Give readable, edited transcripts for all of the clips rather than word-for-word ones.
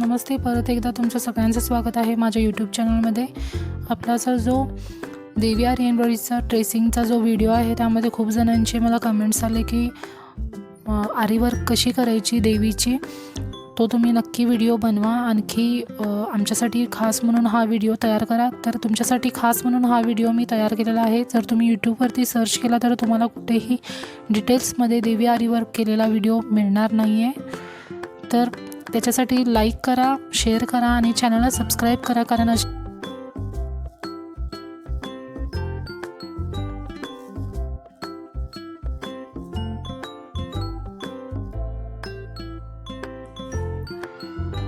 नमस्ते, परत एकदा तुमचं सगळ्यांचं स्वागत आहे माझ्या यूट्यूब चॅनलमध्ये। आपलाचा जो देवी आरी एम्ब्रॉयडरीचा ट्रेसिंगचा जो व्हिडिओ आहे त्यामध्ये खूप जणांचे मला कमेंट्स आले की आरी वर्क कशी करायची देवीची, तो तुम्ही नक्की व्हिडिओ बनवा, आणखी आमच्यासाठी खास म्हणून हा व्हिडिओ तयार करा। तर तुमच्यासाठी खास म्हणून हा व्हिडिओ मी तयार केलेला आहे। जर तुम्ही यूट्यूबवरती सर्च केला तर तुम्हाला कुठेही डिटेल्समध्ये देवी आरी वर्क केलेला व्हिडिओ मिळणार नाही आहे। तर त्याच्यासाठी लाईक करा, शेअर करा आणि चॅनलला सबस्क्राईब करा, कारण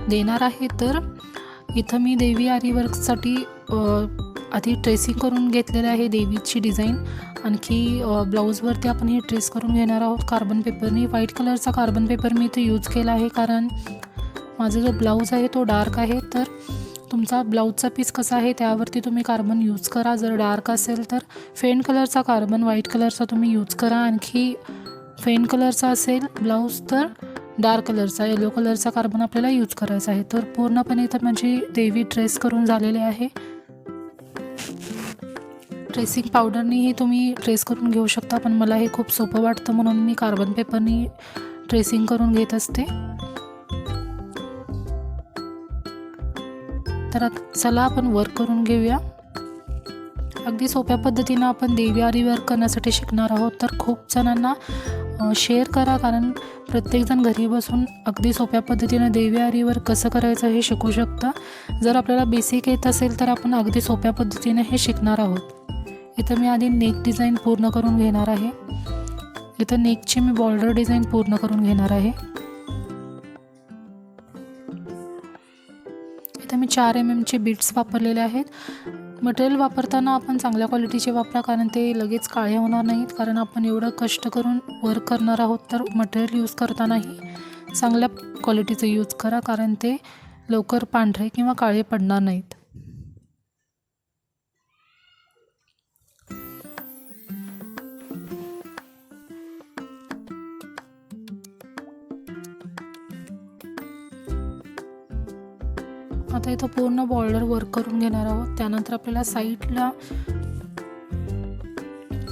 देणार आहे। तर इथं मी देवी आरी वर्कसाठी आधी ट्रेसिंग करून घेतलेलं आहे देवीची डिझाईन, आणखी ब्लाऊजवरती आपण हे ट्रेस करून घेणार आहोत कार्बन पेपरनी। व्हाईट कलरचा कार्बन पेपर मी इथे यूज केला आहे, कारण माझा जो ब्लाऊज आहे तो डार्क आहे। तर तुमचा ब्लाऊजचा पीस कसा आहे त्यावरती तुम्ही कार्बन यूज करा। जर डार्क असेल तर फेंट कलरचा कार्बन, व्हाईट कलरचा तुम्ही यूज करा। आणखी फेंट कलरचा असेल ब्लाऊज तर डार्क कलरचा, येलो कलरचा कार्बन आपल्याला यूज करायचा आहे। तर पूर्णपणे इथं माझी देवी ट्रेस करून झालेले आहे। ट्रेसिंग पावडरनीही तुम्ही ट्रेस करून घेऊ शकता, पण मला हे खूप सोपं वाटतं म्हणून मी कार्बन पेपरनी ट्रेसिंग करून घेत असते। तर चला आपण वर्क करून घेऊया। अगदी सोप्या पद्धतीने आपण देवी आरी वर्क करण्यासाठी शिकणार आहोत। तर खूप जणांना शेअर करा, कारण प्रत्येकजण घरी बसून अगदी सोप्या पद्धतीने देवी आरी वर्क कसं करायचं हे शिकू शकता। जर आपल्याला बेसिक येत असेल तर आपण अगदी सोप्या पद्धतीने हे शिकणार आहोत। इथं मी आधी नेक डिझाईन पूर्ण करून घेणार आहे। इथं नेकची मी बॉर्डर डिझाईन पूर्ण करून घेणार आहे। इथं मी 4 mm चे बीट्स वापरलेले आहेत। मटेरियल वापरताना आपण चांगल्या क्वालिटीचे वापरा, कारण ते लगेच काळे होणार नाहीत। कारण आपण एवढं कष्ट करून वर्क करणार आहोत, तर मटेरियल यूज करतानाही चांगल्या क्वालिटीचं यूज करा, कारण ते लवकर पांढरे किंवा काळे पडणार नाहीत। आता इथं पूर्ण बॉर्डर वर्क करून घेणार आहोत। त्यानंतर आपल्याला साईडला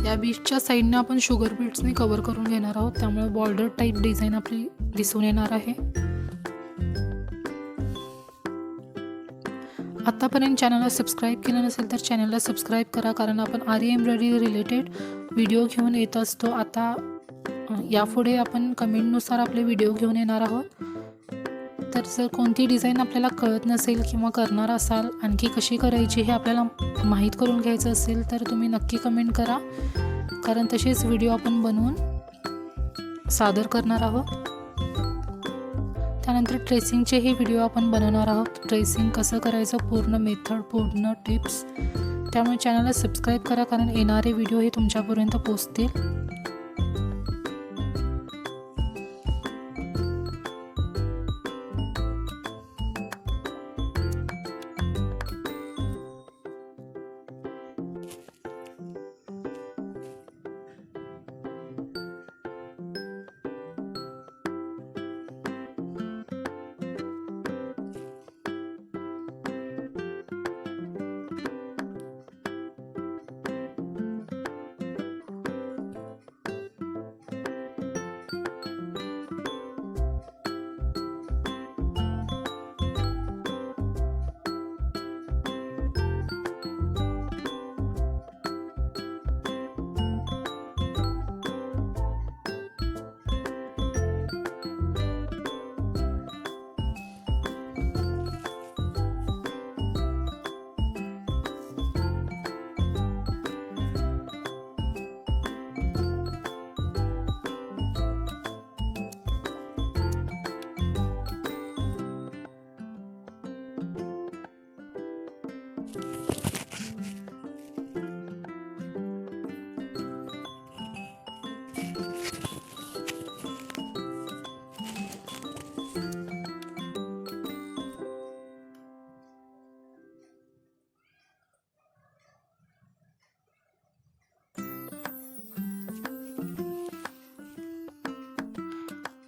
या बीट्सच्या साईडने आपण शुगर बीट्सने कव्हर करून घेणार आहोत, त्यामुळे बॉर्डर टाईप डिझाईन आपली दिसून येणार आहे। आतापर्यंत चॅनलला सबस्क्राईब केलं नसेल तर चॅनलला सबस्क्राईब करा, कारण आपण आरी एम्ब्रॉयडरी रिलेटेड व्हिडिओ घेऊन येत असतो। आता यापुढे आपण कमेंटनुसार आपले व्हिडिओ घेऊन येणार आहोत। तर जर कोणती डिझाईन आपल्याला कळत नसेल किंवा करणार असाल, आणखी कशी करायची हे आपल्याला माहीत करून घ्यायचं असेल तर तुम्ही नक्की कमेंट करा, कारण तसेच व्हिडिओ आपण बनवून सादर करणार आहोत। त्यानंतर ट्रेसिंगचेही व्हिडिओ आपण बनवणार आहोत। ट्रेसिंग कसं करायचं, पूर्ण मेथड, पूर्ण टिप्स, त्यामुळे चॅनलला सबस्क्राईब करा, कारण येणारे व्हिडिओ हे तुमच्यापर्यंत पोहोचतील।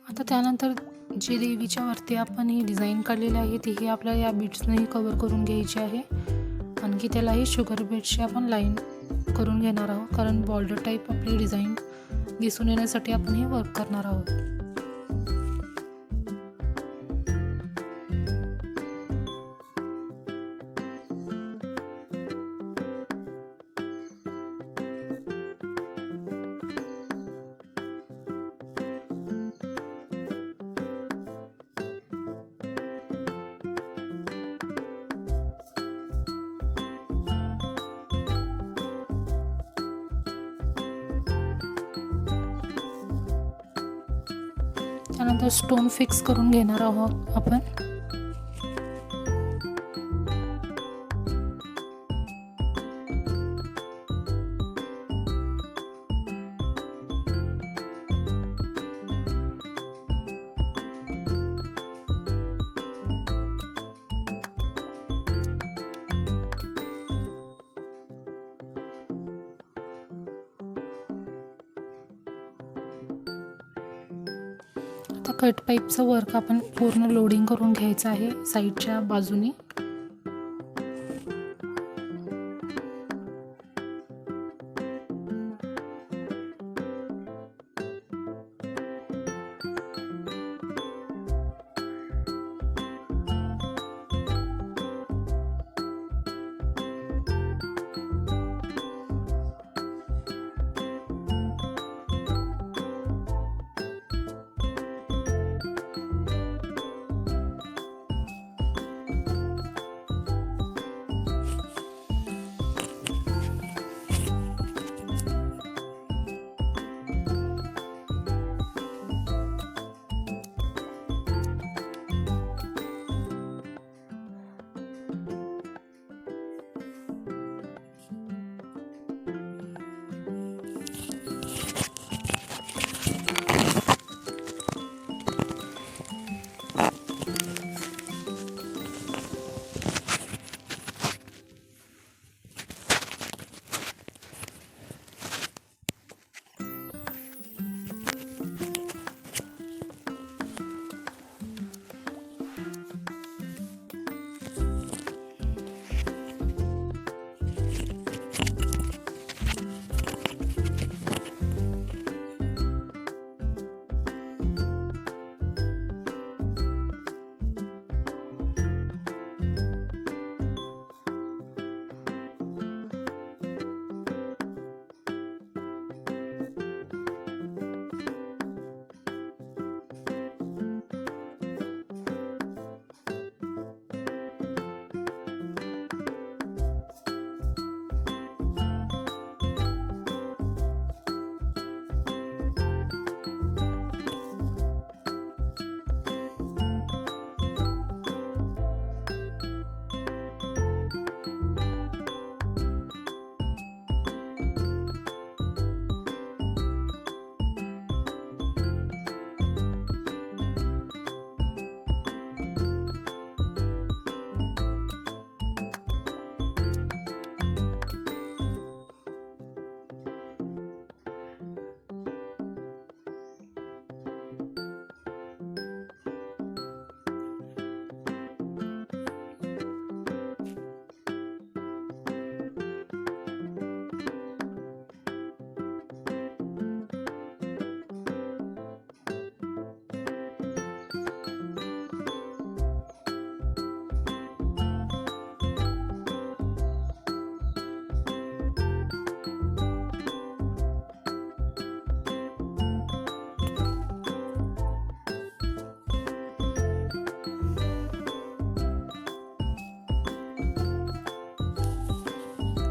आता त्यानंतर जी देवीच्या वरती आपण ही डिझाईन काढलेली आहे तीही आपल्याला या बीड्सनेही कवर करून घ्यायची आहे. आणखी त्यालाही शुगर बीड्सची आपण लाईन करून घेणार आहोत, कारण बॉर्डर टाईप आपली डिझाईन दिसून येण्यासाठी आपण हे वर्क करणार आहोत. त्यानंतर स्टोन फिक्स करून घेणार आहोत आपण. आता कट पाईपचं वर्क आपण पूर्ण लोडिंग करून घ्यायचं आहे साईडच्या बाजूनी.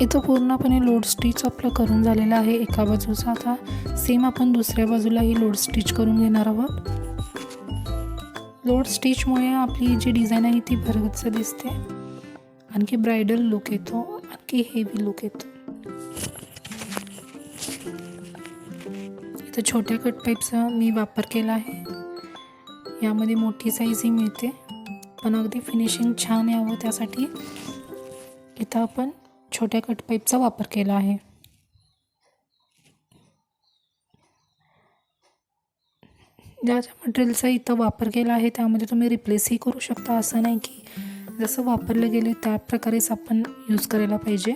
इथं पूर्णपणे लोड स्टिच आपलं करून झालेलं आहे एका बाजूचा. आता सेम आपण दुसऱ्या बाजूलाही लोड स्टिच करून घेणार आहोत. लोड स्टिचमुळे आपली जी डिझाईन आहे ती भरगच्च दिसते, आणखी ब्रायडल लुक येतो, आणखी हेवी लुक येतो. इथं छोट्या कट पाईपचा मी वापर केला आहे. यामध्ये मोठी साईजही मिळते, पण अगदी फिनिशिंग छान यावं त्यासाठी इथं आपण छोट्या कट पाईपचा वापर केला आहे. ज्या ज्या मटेरियलचा इथं वापर केला आहे त्यामध्ये तुम्ही रिप्लेसही करू शकता. असं नाही की जसं वापरलं गेले त्या प्रकारेच आपण यूज करायला पाहिजे.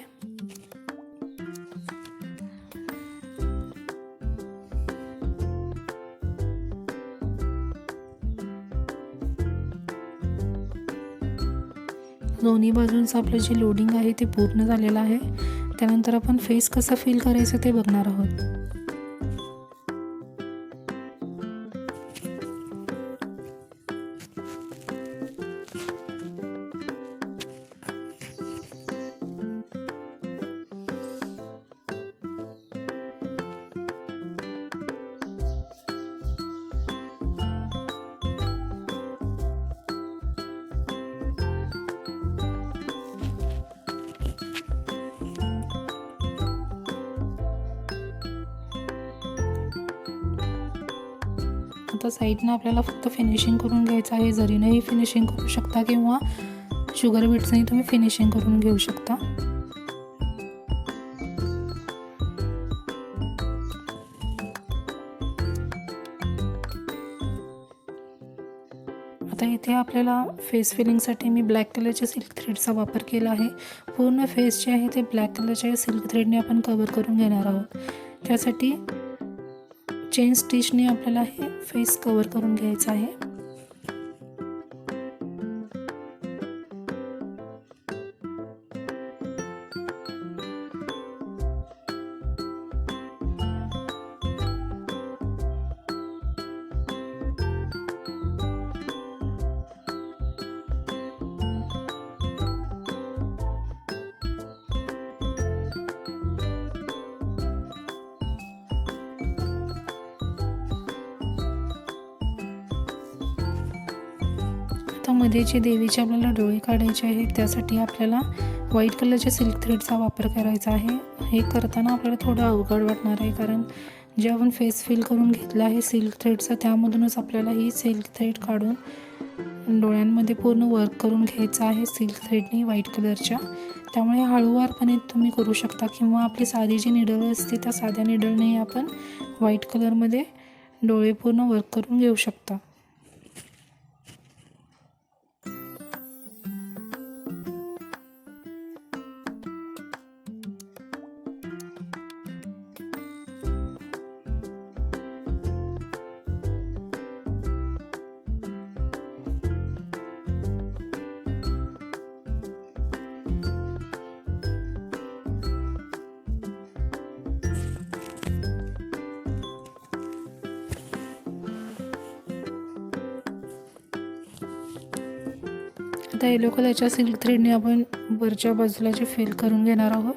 दोन्ही बाजूंचं आपलं जे लोडिंग आहे ते पूर्ण झालेलं आहे. त्यानंतर आपण फेस कसा फिल करायचं ते बघणार आहोत. आता साईडनं आपल्याला फक्त फिनिशिंग करून घ्यायचं आहे. जरीनंही फिनिशिंग करू शकता किंवा शुगर बीट्सने तुम्ही फिनिशिंग करून घेऊ शकता. आता इथे आपल्याला फेस फिलिंगसाठी मी ब्लॅक कलरच्या सिल्क थ्रेडचा वापर केला आहे. पूर्ण फेस जे आहे ते ब्लॅक कलरच्या सिल्क थ्रेडने आपण कवर करून घेणार आहोत. त्यासाठी चेन स्टिचने आपल्याला हे फेस कवर करून घ्यायचं आहे. आता मध्ये जे देवीचे आपल्याला डोळे काढायचे आहेत त्यासाठी आपल्याला व्हाईट कलरच्या सिल्क थ्रेडचा वापर करायचा आहे. हे करताना आपल्याला थोडं अवघड वाटणार आहे कारण जे आपण फेस फिल करून घेतलं आहे सिल्क थ्रेडचा त्यामधूनच आपल्याला ही सिल्क थ्रेड काढून डोळ्यांमध्ये पूर्ण वर्क करून घ्यायचं आहे सिल्क थ्रेडने व्हाईट कलरच्या. त्यामुळे हळूवारपणे तुम्ही करू शकता किंवा आपली साधी जी निडल असते त्या साध्या निडलने आपण व्हाईट कलरमध्ये डोळे पूर्ण वर्क करून घेऊ शकता. आता येलो कलरच्या सिल्क थ्रेडने आपण वरच्या बाजूला जे फिल करून घेणार आहोत.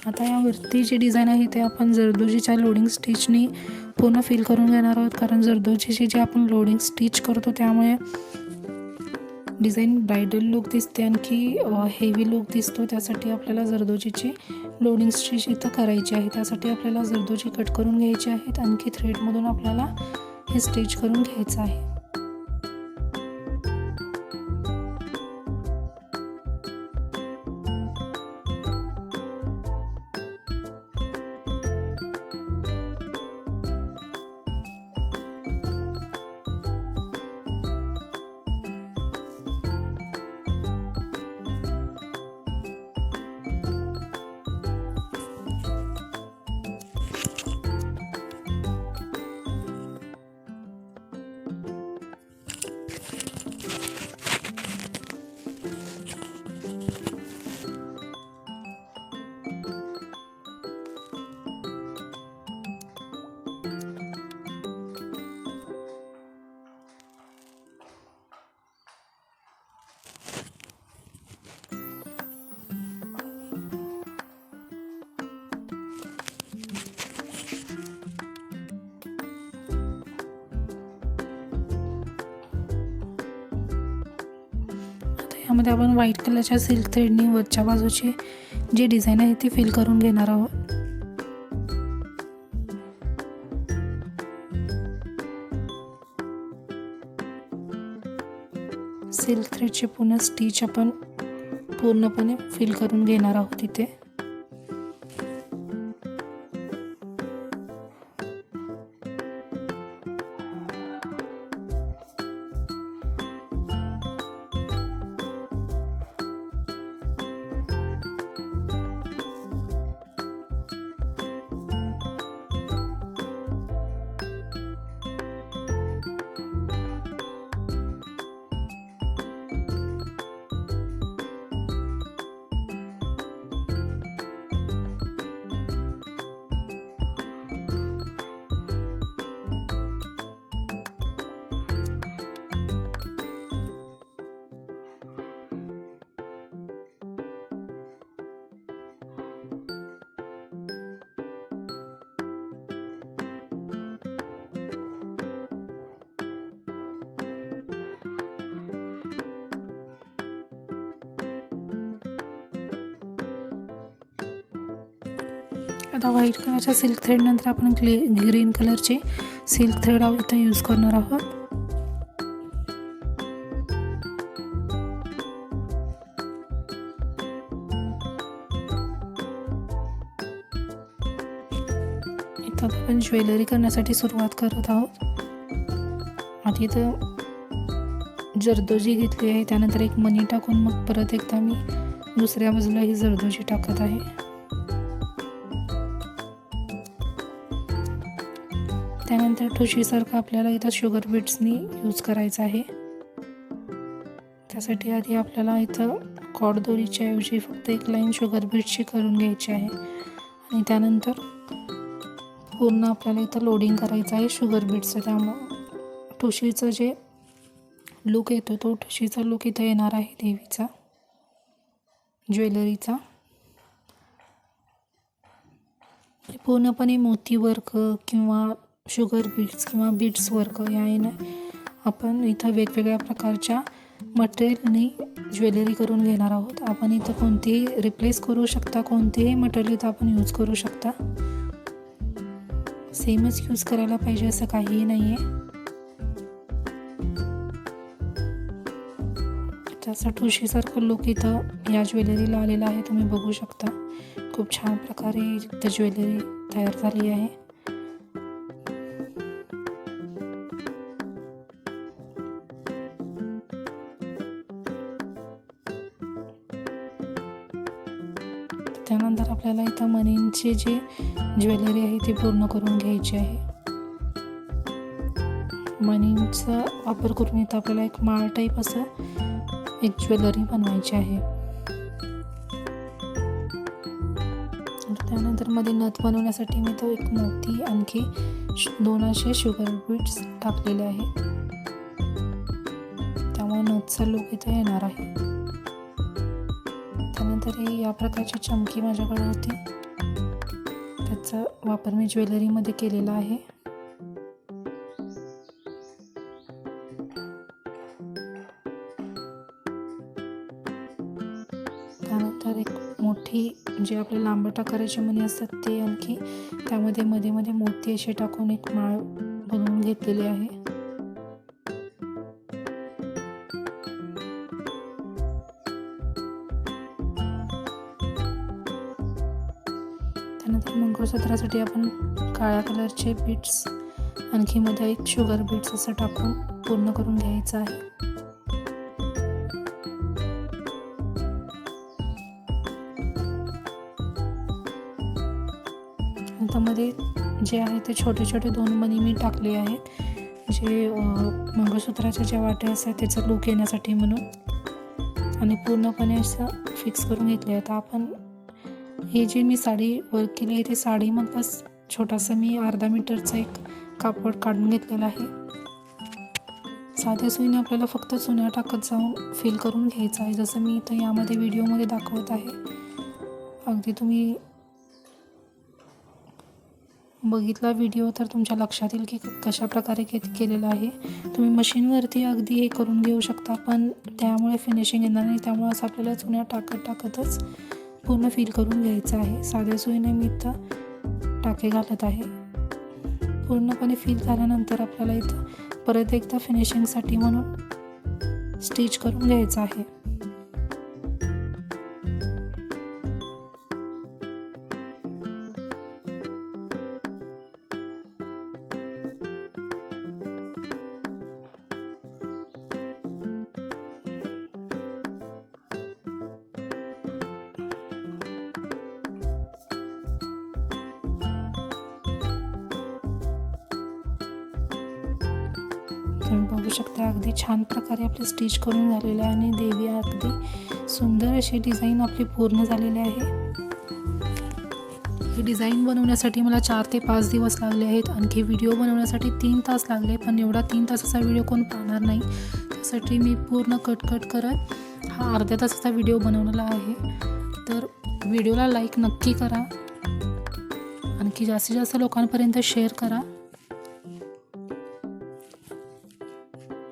आता यावरती जी डिझाईन आहे ते आपण जरदोजीच्या लोडिंग स्टिचनी पूर्ण फिल करून घेणार आहोत कारण जरदोजीची जी आपण लोडिंग स्टिच करतो त्यामुळे डिझाईन ब्रायडल लुक दिसते आणखी हेवी लुक दिसतो. त्यासाठी आपल्याला जरदोजीची लोडिंग स्टिच इथं करायची आहे. त्यासाठी आपल्याला जरदोजी कट करून घ्यायची आहेत आणखी थ्रेडमधून आपल्याला हे स्टिच करून घ्यायचं आहे. त्यामध्ये आपण व्हाईट कलरच्या सिल्क थ्रेडनी वरच्या बाजूची जी डिझाईन आहे ती फिल करून घेणार आहोत. सिल्क थ्रेडचे पुन्हा स्टिच आपण पूर्णपणे फिल करून घेणार आहोत इथे. आता व्हाईट कलरच्या सिल्क थ्रेड नंतर आपण ग्रीन कलरचे सिल्क थ्रेड इथं यूज करणार आहोत. इथं आपण ज्वेलरी करण्यासाठी सुरुवात करत आहोत. आधी इथं जरदोजी घेतली आहे, त्यानंतर एक मणी टाकून मग परत एकदा मी दुसऱ्या बाजूला ही जरदोजी टाकत आहे. त्यानंतर ठुशीसारखं आपल्याला इथं शुगर बीड्सनी यूज करायचं आहे. त्यासाठी आधी आपल्याला इथं कॉर्ड दोरीच्या ऐवजी फक्त एक लाईन शुगर बीड्सची करून घ्यायची आहे आणि त्यानंतर पूर्ण आपल्याला इथं लोडिंग करायचं आहे शुगर बीड्सचं. त्यामुळं ठुशीचं जे लुक येतो तो ठुशीचा लुक इथं येणार आहे देवीचा ज्वेलरीचा. पूर्णपणे मोती वर्क किंवा शुगर बीड्स किंवा बीड्स वर्क याने आपण इथं वेगवेगळ्या प्रकारच्या मटेरियलनी ज्वेलरी करून घेणार आहोत. आपण इथं कोणतेही रिप्लेस करू शकता, कोणतेही मटेरियल इथं आपण यूज करू शकता. सेमच यूज करायला पाहिजे असं काहीही नाही आहे. त्याचा ठुशीसारखं लुक इथं या ज्वेलरीला आलेला आहे, तुम्ही बघू शकता. खूप छान प्रकारे इथं ज्वेलरी तयार झाली आहे. त्यानंतर आपल्याला इथं मणींची जी ज्वेलरी आहे ती पूर्ण करून घ्यायची आहे. मणींचा वापर करून इथं आपल्याला एक माळ टाईप असं एक ज्वेलरी बनवायची आहे. त्यानंतर मध्ये नथ बनवण्यासाठी मी तो एक मोती आणखी 2 असे शुगर बीड्स टाकलेले आहेत. त्यामुळे नथचा लुक इथं येणार आहे. त्यानंतर ही या प्रकारची चमकी माझ्याकडे होती, त्याचा वापर मी ज्वेलरीमध्ये केलेला आहे. त्यानंतर एक मोठी जे आपले लांबट आकाराचे मणी असतात ते आणखी त्यामध्ये मध्ये मध्ये मोती असे टाकून एक माळ बनवून घेतलेली आहे. त्यानंतर मंगळसूत्रासाठी आपण काळ्या कलरचे बीड्स आणखी मध्ये एक शुगर बीड्स असं टाकून पूर्ण करून घ्यायचं आहे. त्यामध्ये जे आहे ते छोटे छोटे 2 मणी मी टाकले आहेत, जे मंगळसूत्राच्या ज्या वाट्या असतात त्याचा लुक येण्यासाठी म्हणून, आणि पूर्णपणे असं फिक्स करून घेतले आहे. आता आपण हे जे मी साडी वर्क केली आहे ते साडीमधलाच छोटासा मी अर्धा मीटरचा एक कापड काढून घेतलेला आहे. साध्या सुईने आपल्याला फक्त चुन्या टाकत जाऊन फिल करून घ्यायचं आहे, जसं मी इथं यामध्ये व्हिडिओमध्ये दाखवत आहे. अगदी तुम्ही बघितला व्हिडिओ तर तुमच्या लक्षात येईल की कशा प्रकारे केलेलं आहे. तुम्ही मशीनवरती अगदी हे करून घेऊ शकता, पण त्यामुळे फिनिशिंग येणार नाही. त्यामुळे असं आपल्याला चुन्या टाकतच पूर्ण फील करून घ्यायचं आहे. साध्या सुईने मी इथं टाके घालत आहे. पूर्णपणे फील झाल्यानंतर आपल्याला इथं परत एकदा फिनिशिंगसाठी म्हणून स्टिच करून घ्यायचं आहे. तुम्ही बघू शकता अगदी छान प्रकारे आपले स्टिच करून झालेले आहे आणि देवी अगदी सुंदर अशी डिझाईन आपली पूर्ण झालेली आहे. ही डिझाईन बनवण्यासाठी मला 4 ते 5 दिवस लागले आहेत. आणखी व्हिडिओ बनवण्यासाठी 3 तास लागले, पण एवढा 3 तासाचा व्हिडिओ कोण पाहणार नाही. त्यासाठी मी पूर्ण कट करत हा अर्ध्या तासाचा व्हिडिओ बनवलेला आहे. तर व्हिडिओला लाईक नक्की करा, आणखी जास्तीत जास्त लोकांपर्यंत शेअर करा.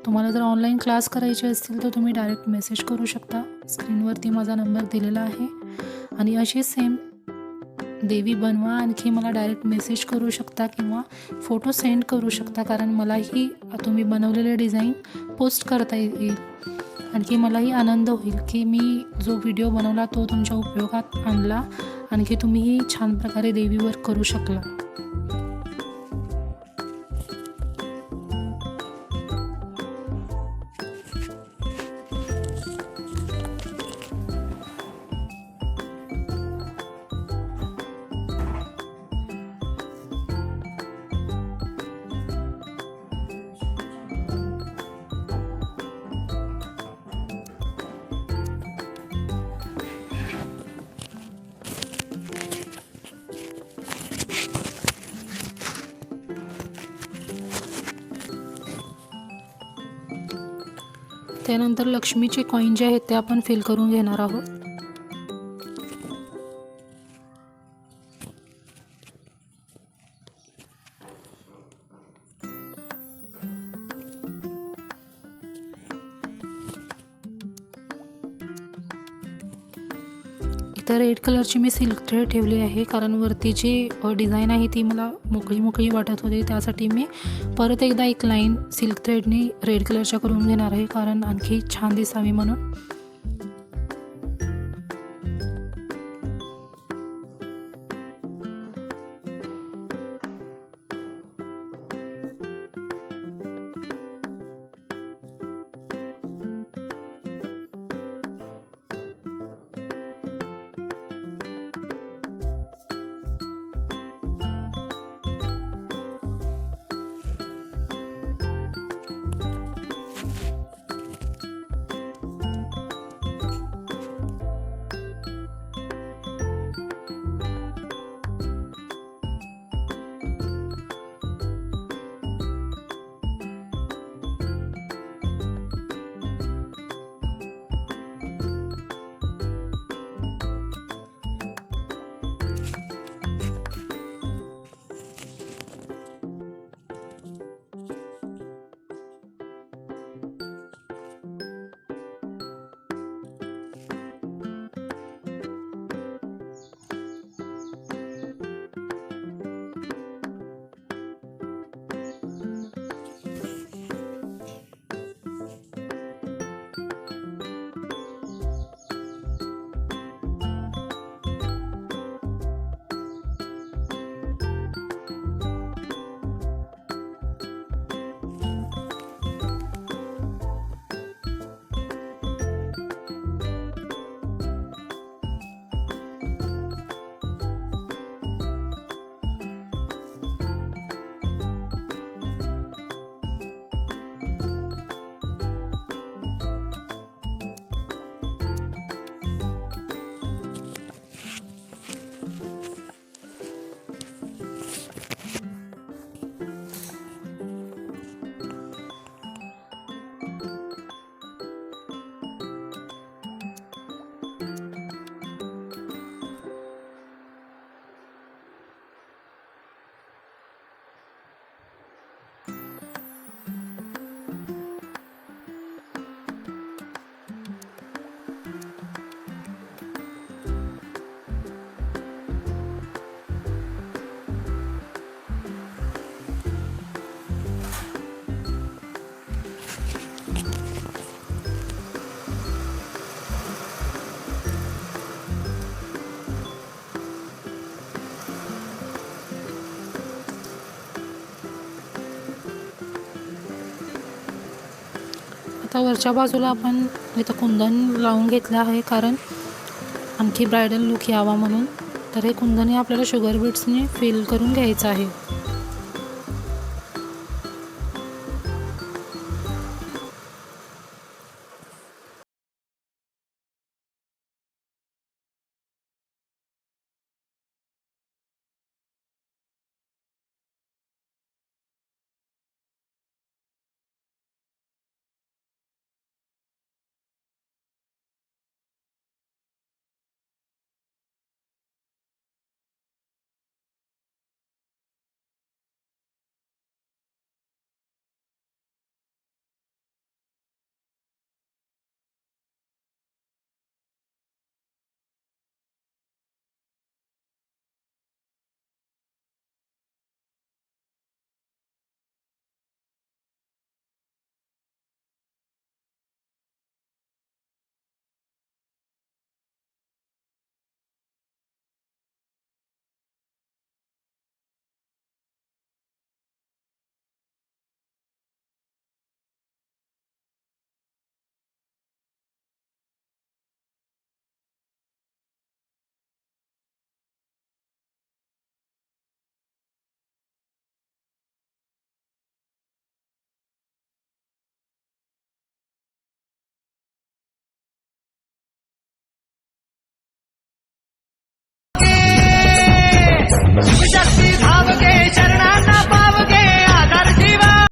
तुम्हाला जर ऑनलाईन क्लास करायचे असतील तर तुम्ही डायरेक्ट मेसेज करू शकता. स्क्रीनवरती माझा नंबर दिलेला आहे. आणि अशी सेम देवी बनवा, आणखी मला डायरेक्ट मेसेज करू शकता किंवा फोटो सेंड करू शकता, कारण मलाही तुम्ही बनवलेले डिझाईन पोस्ट करता येईल. आणखी मलाही आनंद होईल की मी जो व्हिडिओ बनवला तो तुमच्या उपयोगात आणला, आणखी तुम्हीही छान प्रकारे देवीवर करू शकला. त्यानंतर लक्ष्मीचे कॉईन जे आहेत ते आपण फिल करून घेणार आहोत. इथं रेड कलरची मी सिल्क थ्रेड ठेवली आहे, कारण वरती जी डिझाईन आहे ती मला मोकळी वाटत होती. त्यासाठी मी परत एकदा एक लाईन सिल्क थ्रेडने रेड कलरच्या करून घेणार आहे, कारण आणखी छान दिसावी म्हणून. आता वरच्या बाजूला आपण इथं कुंदन लावून घेतलं आहे, कारण आणखी ब्रायडल लुक यावा म्हणून. तर हे कुंदन हे आपल्याला शुगर बीट्सने फिल करून घ्यायचं आहे.